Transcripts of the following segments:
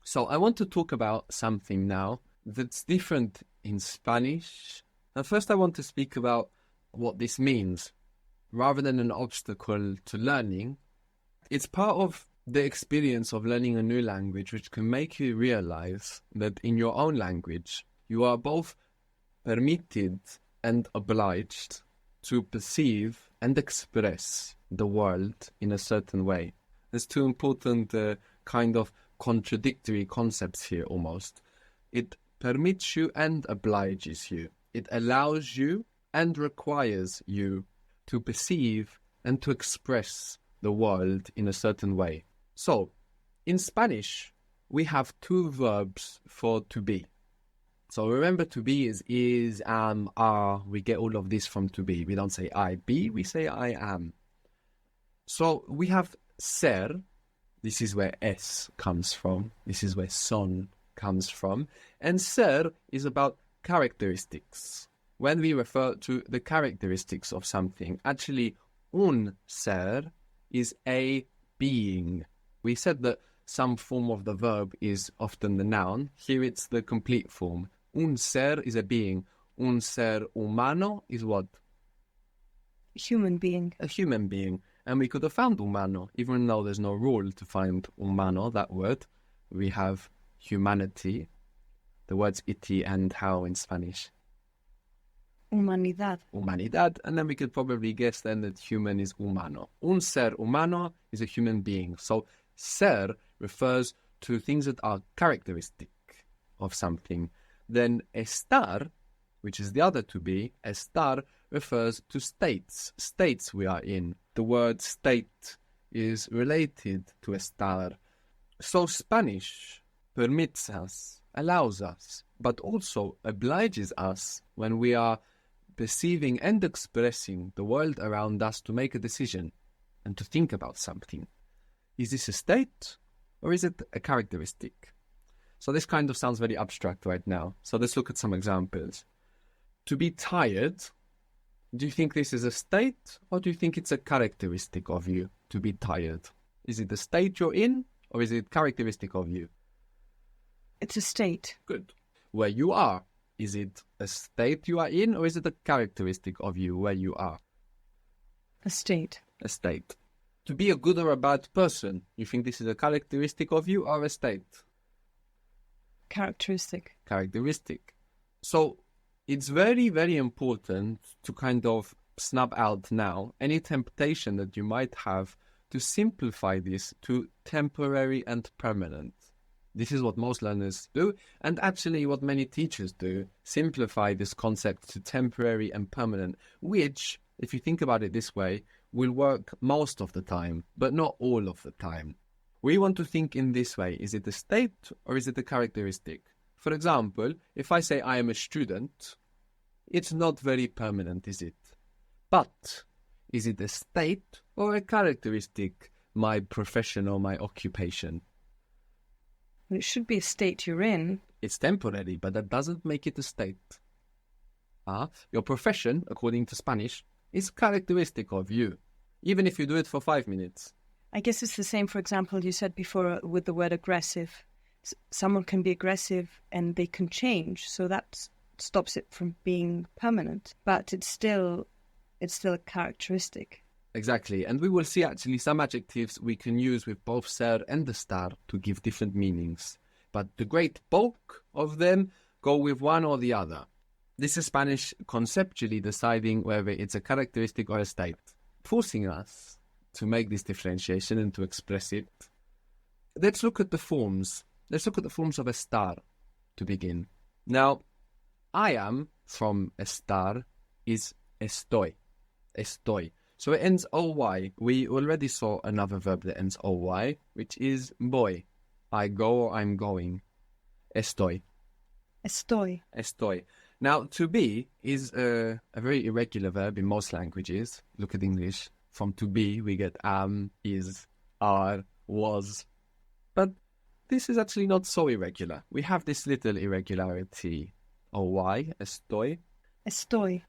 So I want to talk about something now that's different in Spanish. And first I want to speak about what this means. Rather than an obstacle to learning, it's part of the experience of learning a new language, which can make you realize that in your own language, you are both permitted and obliged to perceive and express the world in a certain way. There's two important kind of contradictory concepts here almost. It permits you and obliges you. It allows you and requires you to perceive and to express the world in a certain way. So, in Spanish, we have two verbs for to be. So remember, to be is, am, are. We get all of this from to be. We don't say I be, we say I am. So we have ser. This is where S comes from. This is where son comes from. And ser is about characteristics. When we refer to the characteristics of something, actually, un ser is a being. We said that some form of the verb is often the noun. Here it's the complete form. Un ser is a being. Un ser humano is what? Human being. A human being. And we could have found humano, even though there's no rule to find humano, that word. We have humanity. The words iti and how in Spanish? Humanidad. Humanidad. And then we could probably guess then that human is humano. Un ser humano is a human being. So ser refers to things that are characteristic of something. Then estar, which is the other to be, estar refers to states we are in. The word state is related to estar. So Spanish permits us, allows us, but also obliges us when we are perceiving and expressing the world around us to make a decision and to think about something. Is this a state or is it a characteristic? So this kind of sounds very abstract right now. So let's look at some examples. To be tired, do you think this is a state or do you think it's a characteristic of you to be tired? Is it the state you're in or is it characteristic of you? It's a state. Good. Where you are, is it a state you are in or is it a characteristic of you where you are? A state. A state. To be a good or a bad person, you think this is a characteristic of you or a state? Characteristic. Characteristic. So it's very, very important to kind of snub out now any temptation that you might have to simplify this to temporary and permanent. This is what most learners do, and actually what many teachers do, simplify this concept to temporary and permanent, which, if you think about it this way, will work most of the time, but not all of the time. We want to think in this way. Is it a state or is it a characteristic? For example, if I say I am a student, it's not very permanent, is it? But is it a state or a characteristic, my profession or my occupation? It should be a state you're in. It's temporary, but that doesn't make it a state. Your profession, according to Spanish, is characteristic of you, even if you do it for 5 minutes. I guess it's the same, for example, you said before with the word aggressive. Someone can be aggressive and they can change, so that stops it from being permanent. But it's still a characteristic. Exactly, and we will see actually some adjectives we can use with both ser and estar to give different meanings. But the great bulk of them go with one or the other. This is Spanish conceptually deciding whether it's a characteristic or a state, forcing us to make this differentiation and to express it. Let's look at the forms. Let's look at the forms of estar to begin. Now, I am from estar is estoy. Estoy. So it ends oy. We already saw another verb that ends oy, which is voy. I go or I'm going. Estoy. Estoy. Estoy. Now, to be is a very irregular verb in most languages. Look at English. From to be, we get am, is, are, was. But this is actually not so irregular. We have this little irregularity. Oy, estoy. Estoy.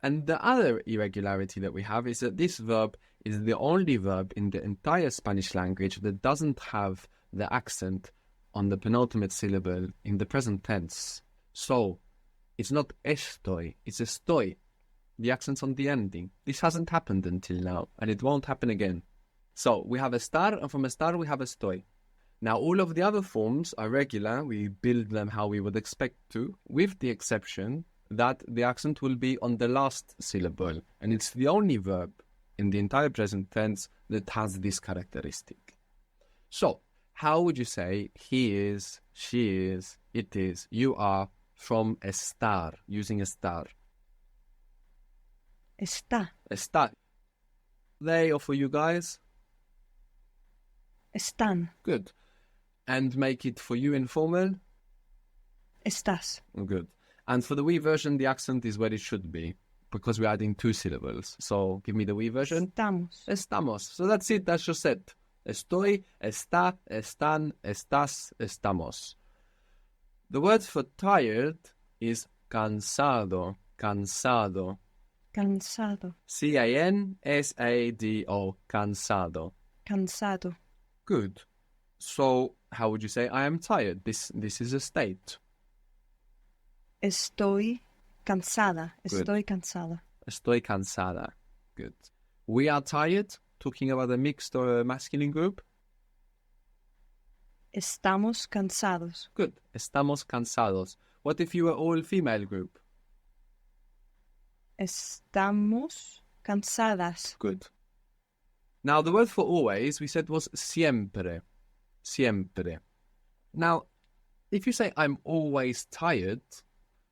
And the other irregularity that we have is that this verb is the only verb in the entire Spanish language that doesn't have the accent on the penultimate syllable in the present tense. So it's not estoy, it's estoy. The accent's on the ending. This hasn't happened until now, and it won't happen again. So we have estar, and from estar we have estoy. Now all of the other forms are regular. We build them how we would expect to, with the exception that the accent will be on the last syllable, and it's the only verb in the entire present tense that has this characteristic. So, how would you say he is, she is, it is, you are from estar, using estar? Está. Estar. They or for you guys? Están. Good. And make it for you informal? Estás. Good. And for the we version, the accent is where it should be, because we're adding 2 syllables. So give me the we version. Estamos. Estamos. So that's it, that's just it. Estoy, está, están, estás, estamos. The word for tired is cansado, cansado. Cansado. C-A-N-S-A-D-O, cansado. Cansado. Good. So how would you say I am tired? This is a state. Estoy cansada. Good. Estoy cansada. Estoy cansada. Good. We are tired, talking about a mixed or a masculine group. Estamos cansados. Good. Estamos cansados. What if you were all female group? Estamos cansadas. Good. Now, the word for always, we said was siempre. Siempre. Now, if you say I'm always tired,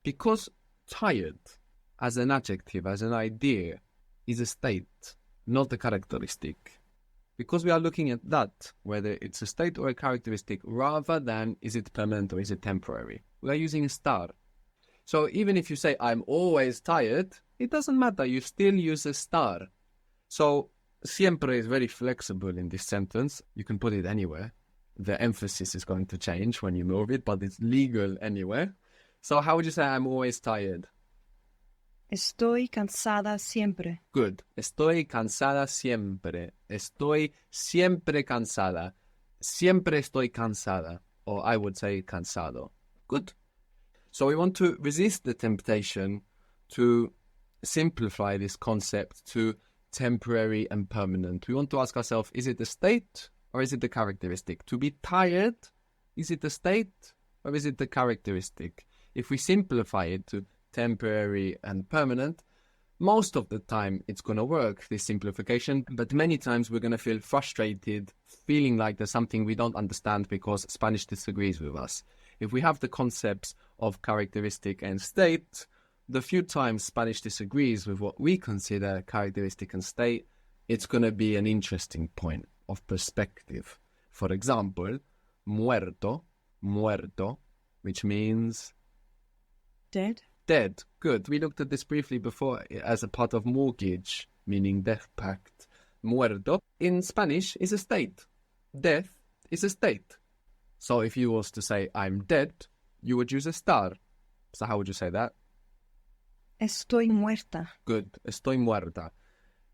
because tired as an adjective, as an idea, is a state, not a characteristic. Because we are looking at that, whether it's a state or a characteristic, rather than is it permanent or is it temporary. We are using estar. So even if you say I'm always tired, it doesn't matter, you still use estar. So siempre is very flexible in this sentence. You can put it anywhere. The emphasis is going to change when you move it, but it's legal anywhere. So how would you say I'm always tired? Estoy cansada siempre. Good. Estoy cansada siempre. Estoy siempre cansada. Siempre estoy cansada. Or I would say cansado. Good. So we want to resist the temptation to simplify this concept to temporary and permanent. We want to ask ourselves, is it a state or is it a characteristic? To be tired, is it a state or is it a characteristic? If we simplify it to temporary and permanent, most of the time it's going to work, this simplification, but many times we're going to feel frustrated, feeling like there's something we don't understand because Spanish disagrees with us. If we have the concepts of characteristic and state, the few times Spanish disagrees with what we consider characteristic and state, it's going to be an interesting point of perspective. For example, muerto, muerto, which means Dead. dead. Good. We looked at this briefly before as a part of mortgage, meaning death pact. Muerto in Spanish is a state. Death is a state. So if you was to say I'm dead, you would use estar. So how would you say that? Estoy muerta. Good. Estoy muerta.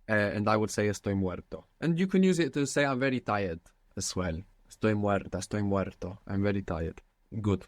And I would say estoy muerto. And you can use it to say I'm very tired as well. Estoy muerta, estoy muerto. I'm very tired. Good.